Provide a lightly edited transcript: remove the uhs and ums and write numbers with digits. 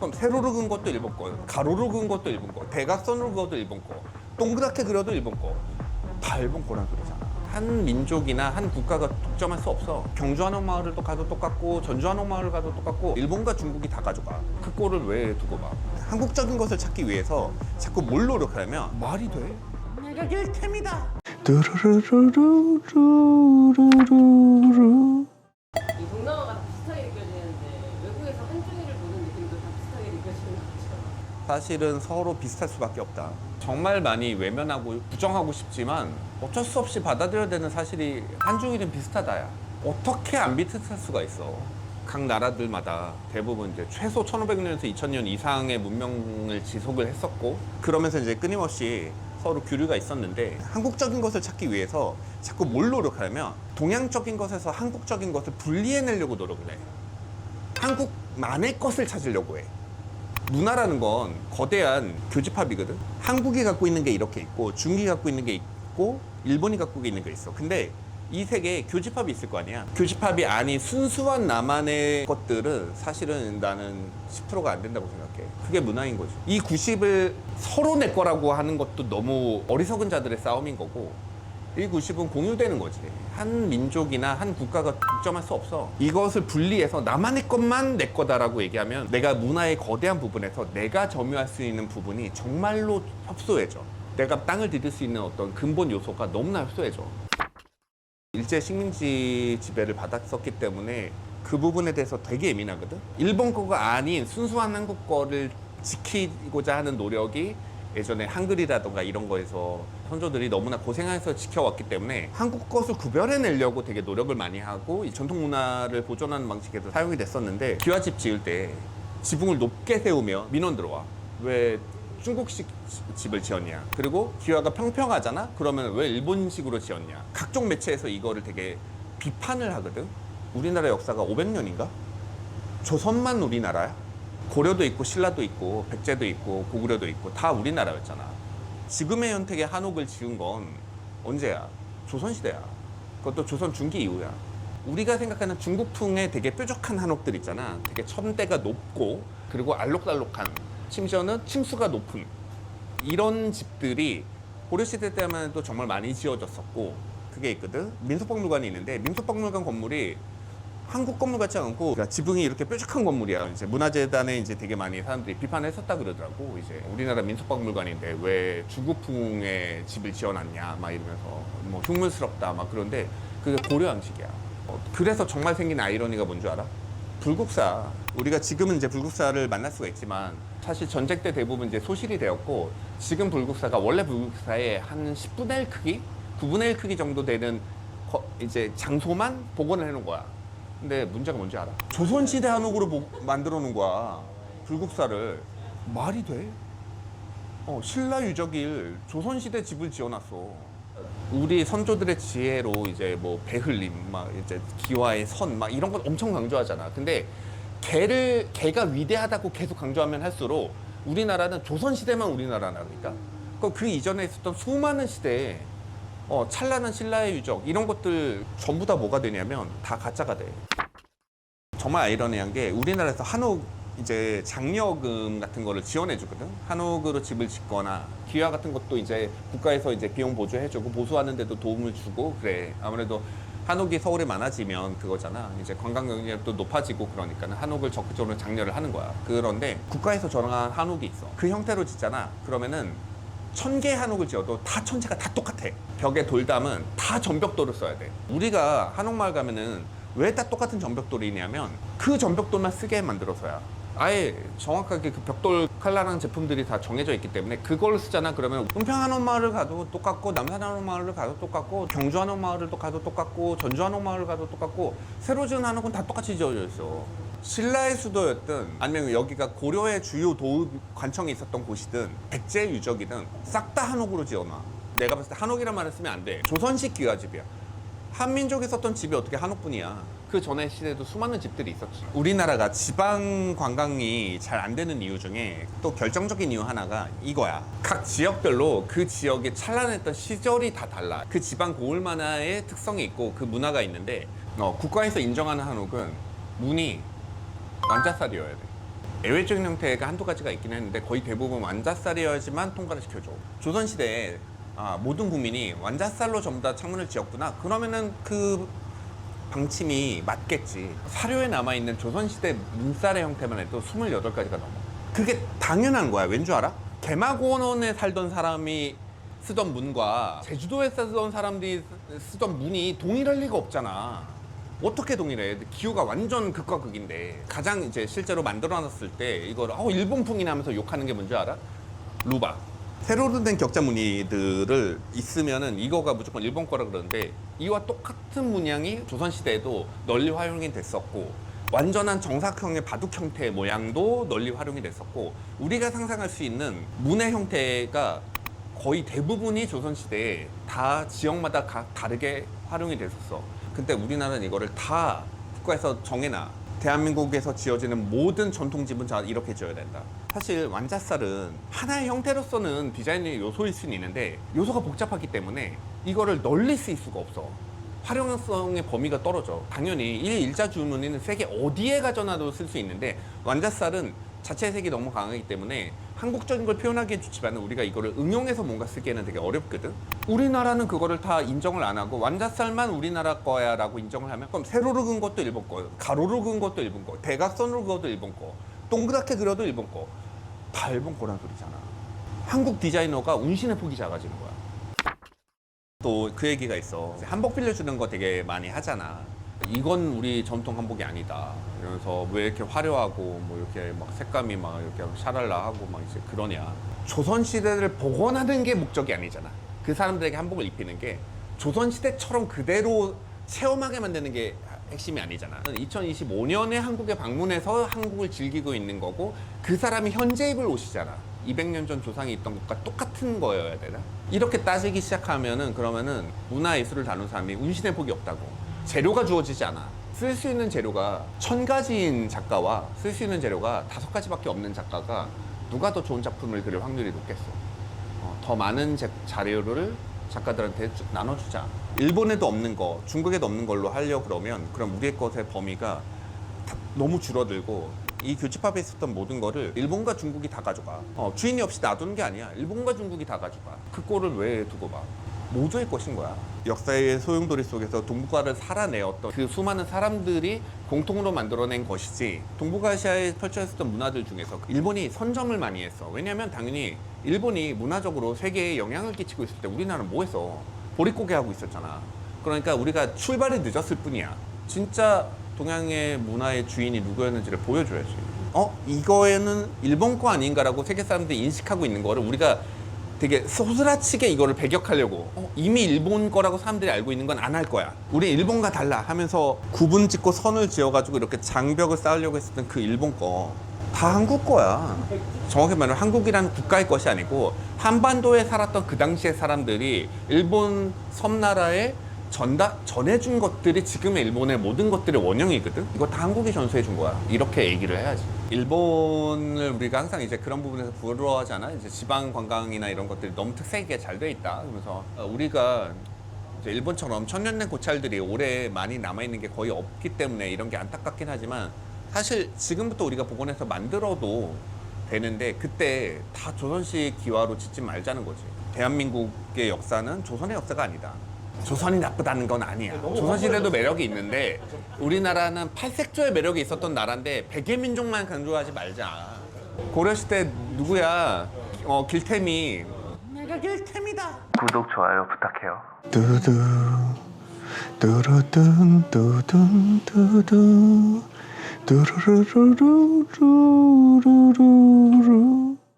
그럼 세로로 그은 것도 일본 거, 가로로 그은 것도 일본 거, 대각선으로 그어도 일본 거, 동그랗게 그려도 일본 거. 다 일본 거란 소리잖아. 한 민족이나 한 국가가 독점할 수 없어. 경주 한옥마을을 또 가도 똑같고 전주 한옥마을을 가도 똑같고 일본과 중국이 다 가져가. 그 꼴을 왜 두고 봐. 한국적인 것을 찾기 위해서 자꾸 뭘 노력하면 말이 돼? 내가 일템이다. 두루루루루루루루. 이 동남아가 다 비슷하게 느껴지는데 외국에서 한중일을 보는 느낌도 다 비슷하게 느껴지는 거죠. 사실은 서로 비슷할 수밖에 없다. 정말 많이 외면하고 부정하고 싶지만 어쩔 수 없이 받아들여야 되는 사실이 한중일은 비슷하다야. 어떻게 안 비슷할 수가 있어. 각 나라들마다 대부분 이제 최소 1500년에서 2000년 이상의 문명을 지속을 했었고 그러면서 이제 끊임없이 서로 교류가 있었는데 한국적인 것을 찾기 위해서 자꾸 뭘 노력하냐면 동양적인 것에서 한국적인 것을 분리해내려고 노력을 해. 한국만의 것을 찾으려고 해. 문화라는 건 거대한 교집합이거든. 한국이 갖고 있는 게 이렇게 있고 중국이 갖고 있는 게 있고 일본이 갖고 있는 게 있어. 근데 이 세계에 교집합이 있을 거 아니야. 교집합이 아닌 순수한 나만의 것들은 사실은 나는 10%가 안 된다고 생각해. 그게 문화인 거지. 이 90을 서로 내 거라고 하는 것도 너무 어리석은 자들의 싸움인 거고 이 90은 공유되는 거지. 한 민족이나 한 국가가 독점할 수 없어. 이것을 분리해서 나만의 것만 내 거다라고 얘기하면 내가 문화의 거대한 부분에서 내가 점유할 수 있는 부분이 정말로 협소해져. 내가 땅을 들일 수 있는 어떤 근본 요소가 너무나 협소해져. 일제 식민지 지배를 받았었기 때문에 그 부분에 대해서 되게 예민하거든. 일본 거가 아닌 순수한 한국 거를 지키고자 하는 노력이 예전에 한글이라던가 이런 거에서 선조들이 너무나 고생해서 지켜왔기 때문에 한국 것을 구별해내려고 되게 노력을 많이 하고 이 전통 문화를 보존하는 방식에서 사용이 됐었는데 기와집 지을 때 지붕을 높게 세우면 민원 들어와. 왜 중국식 집을 지었냐. 그리고 기와가 평평하잖아. 그러면 왜 일본식으로 지었냐. 각종 매체에서 이거를 되게 비판을 하거든. 우리나라 역사가 500년인가? 조선만 우리나라야? 고려도 있고 신라도 있고 백제도 있고 고구려도 있고 다 우리나라였잖아. 지금의 형태의 한옥을 지은 건 언제야? 조선시대야. 그것도 조선 중기 이후야. 우리가 생각하는 중국풍의 되게 뾰족한 한옥들 있잖아. 되게 천대가 높고 그리고 알록달록한 심지어는 층수가 높은 이런 집들이 고려시대 때만 해도 정말 많이 지어졌었고 그게 있거든. 민속박물관이 있는데 민속박물관 건물이 한국 건물 같지 않고 그러니까 지붕이 이렇게 뾰족한 건물이야. 이제 문화재단에 이제 되게 많이 사람들이 비판했었다 그러더라고. 이제 우리나라 민속박물관인데 왜 중국풍의 집을 지어놨냐 막 이러면서 뭐 흉물스럽다 막 그런데 그게 고려 양식이야. 그래서 정말 생긴 아이러니가 뭔 줄 알아? 불국사. 우리가 지금은 이제 불국사를 만날 수가 있지만 사실 전쟁 때 대부분 이제 소실이 되었고 지금 불국사가 원래 불국사의 한 10분의 1 크기, 9분의 1 크기 정도 되는 이제 장소만 복원을 해놓은 거야. 근데 문제가 뭔지 알아? 조선시대 한옥으로 만들어 놓은 거야. 불국사를. 말이 돼? 신라 유적일 조선시대 집을 지어놨어. 우리 선조들의 지혜로 이제 뭐 배흘림, 막 이제 기와의 선, 막 이런 건 엄청 강조하잖아. 근데 걔가 위대하다고 계속 강조하면 할수록 우리나라는 조선시대만 우리나라라니까. 그 이전에 있었던 수많은 시대에 찬란한 신라의 유적 이런 것들 전부 다 뭐가 되냐면 다 가짜가 돼. 정말 아이러니한 게 우리나라에서 한옥 이제 장려금 같은 거를 지원해 주거든. 한옥으로 집을 짓거나 기와 같은 것도 이제 국가에서 이제 비용 보조해 주고 보수하는 데도 도움을 주고 그래. 아무래도 한옥이 서울에 많아지면 그거잖아. 이제 관광 경쟁력도 높아지고 그러니까 한옥을 적극적으로 장려를 하는 거야. 그런데 국가에서 정한 한옥이 있어. 그 형태로 짓잖아. 그러면은 1000개 한옥을 지어도 다 천체가 다 똑같아. 벽에 돌담은 다 전벽돌을 써야 돼. 우리가 한옥마을 가면은 왜 다 똑같은 전벽돌이냐면 그 전벽돌만 쓰게 만들어서야. 아예 정확하게 그 벽돌 칼라랑 제품들이 다 정해져 있기 때문에 그걸 쓰잖아. 그러면 은평 한옥마을을 가도 똑같고 남산 한옥마을을 가도 똑같고 경주 한옥마을을 가도 똑같고 전주 한옥마을을 가도 똑같고 새로 지은 한옥은 다 똑같이 지어져 있어. 신라의 수도였든 아니면 여기가 고려의 주요 관청이 있었던 곳이든 백제 유적이든 싹 다 한옥으로 지어놔. 내가 봤을 때 한옥이란 말을 쓰면 안 돼. 조선식 기와집이야. 한민족이 썼던 집이 어떻게 한옥뿐이야. 그 전에 시대에도 수많은 집들이 있었지. 우리나라가 지방 관광이 잘 안 되는 이유 중에 또 결정적인 이유 하나가 이거야. 각 지역별로 그 지역에 찬란했던 시절이 다 달라. 그 지방 고을 만화의 특성이 있고 그 문화가 있는데 국가에서 인정하는 한옥은 문이 완자살이어야 돼. 예외적인 형태가 한두 가지가 있긴 했는데 거의 대부분 완자살이어야지만 통과를 시켜줘. 조선시대에 모든 국민이 완자살로 전부 다 창문을 지었구나. 그러면은 그 방침이 맞겠지. 사료에 남아있는 조선시대 문살의 형태만 해도 28가지가 넘어. 그게 당연한 거야. 왠 줄 알아? 개마고원에 살던 사람이 쓰던 문과 제주도에 쓰던 사람들이 쓰던 문이 동일할 리가 없잖아. 어떻게 동일해? 기호가 완전 극과 극인데 가장 이제 실제로 만들어놨을 때 이걸 일본풍이나 하면서 욕하는 게 뭔지 알아? 루바. 세로로 된 격자 무늬들을 있으면은 이거가 무조건 일본 거라 그러는데 이와 똑같은 문양이 조선시대에도 널리 활용이 됐었고 완전한 정사각형의 바둑 형태의 모양도 널리 활용이 됐었고 우리가 상상할 수 있는 문의 형태가 거의 대부분이 조선시대에 다 지역마다 다르게 활용이 됐었어. 근데 우리나라는 이거를 다 국가에서 정해놔. 대한민국에서 지어지는 모든 전통집은 다 이렇게 지어야 된다. 사실 완자살은 하나의 형태로서는 디자인의 요소일 수는 있는데 요소가 복잡하기 때문에 이거를 널리 쓸 수가 없어. 활용성의 범위가 떨어져. 당연히 일자 주문이는 세계 어디에 가져놔도 쓸 수 있는데 완자살은 자체 색이 너무 강하기 때문에 한국적인 걸 표현하기엔 좋지만 우리가 이거를 응용해서 뭔가 쓰기에는 되게 어렵거든. 우리나라는 그거를 다 인정을 안 하고 완자살만 우리나라 거야 라고 인정을 하면 그럼 세로로 그은 것도 일본 거, 가로로 그은 것도 일본 거, 대각선으로 그어도 일본 거, 동그랗게 그려도 일본 거, 다 일본 거란 소리잖아. 한국 디자이너가 운신의 폭이 작아지는 거야. 또 그 얘기가 있어. 한복 빌려주는 거 되게 많이 하잖아. 이건 우리 전통 한복이 아니다. 이러면서 왜 이렇게 화려하고 뭐 이렇게 막 색감이 막 이렇게 샤랄라하고 막 이제 그러냐. 조선 시대를 복원하는 게 목적이 아니잖아. 그 사람들에게 한복을 입히는 게 조선 시대처럼 그대로 체험하게 만드는 게 핵심이 아니잖아. 2025년에 한국에 방문해서 한국을 즐기고 있는 거고 그 사람이 현재 입을 옷이잖아. 200년 전 조상이 있던 것과 똑같은 거여야 되나? 이렇게 따지기 시작하면은 그러면은 문화예술을 다룬 사람이 운신의 폭이 없다고. 재료가 주어지지 않아. 쓸 수 있는 재료가 1000가지인 작가와 쓸 수 있는 재료가 5가지밖에 없는 작가가 누가 더 좋은 작품을 그릴 확률이 높겠어. 더 많은 자료를 작가들한테 나눠주자. 일본에도 없는 거, 중국에도 없는 걸로 하려고 그러면 그럼 우리의 것의 범위가 너무 줄어들고 이 교집합에 있었던 모든 거를 일본과 중국이 다 가져가. 주인이 없이 놔두는 게 아니야. 일본과 중국이 다 가져가. 그 꼴을 왜 두고 봐? 모두의 것인 거야. 역사의 소용돌이 속에서 동북아를 살아내었던 그 수많은 사람들이 공통으로 만들어낸 것이지 동북아시아에 펼쳐졌던 문화들 중에서 일본이 선점을 많이 했어. 왜냐면 당연히 일본이 문화적으로 세계에 영향을 끼치고 있을 때 우리나라는 뭐 했어? 보릿고개 하고 있었잖아. 그러니까 우리가 출발이 늦었을 뿐이야. 진짜 동양의 문화의 주인이 누구였는지를 보여줘야지. 이거에는 일본 거 아닌가라고 세계 사람들이 인식하고 있는 거를 우리가 되게 소스라치게 이거를 배격하려고 이미 일본 거라고 사람들이 알고 있는 건 안 할 거야. 우리 일본과 달라 하면서 구분 짓고 선을 지어가지고 이렇게 장벽을 쌓으려고 했었던 그 일본 거 다 한국 거야. 정확히 말하면 한국이라는 국가의 것이 아니고 한반도에 살았던 그 당시의 사람들이 일본 섬나라에 전해준 것들이 지금의 일본의 모든 것들의 원형이거든. 이거 다 한국이 전수해준 거야. 이렇게 얘기를 해야지. 일본을 우리가 항상 이제 그런 부분에서 부러워하잖아. 이제 지방 관광이나 이런 것들이 너무 특색이 잘 돼 있다. 그러면서 우리가 이제 일본처럼 천년된 고찰들이 오래 많이 남아있는 게 거의 없기 때문에 이런 게 안타깝긴 하지만 사실 지금부터 우리가 복원해서 만들어도 되는데 그때 다 조선식 기와로 짓지 말자는 거지. 대한민국의 역사는 조선의 역사가 아니다. 조선이 나쁘다는 건 아니야. 조선시대도 매력이 있는데 우리나라는 팔색조의 매력이 있었던 나라인데 백의 민족만 강조하지 말자. 고려시대 누구야? 길태미. 내가 길태미다. 구독, 좋아요 부탁해요. 두두 두루둔 두둔 두두 두루루루루루루루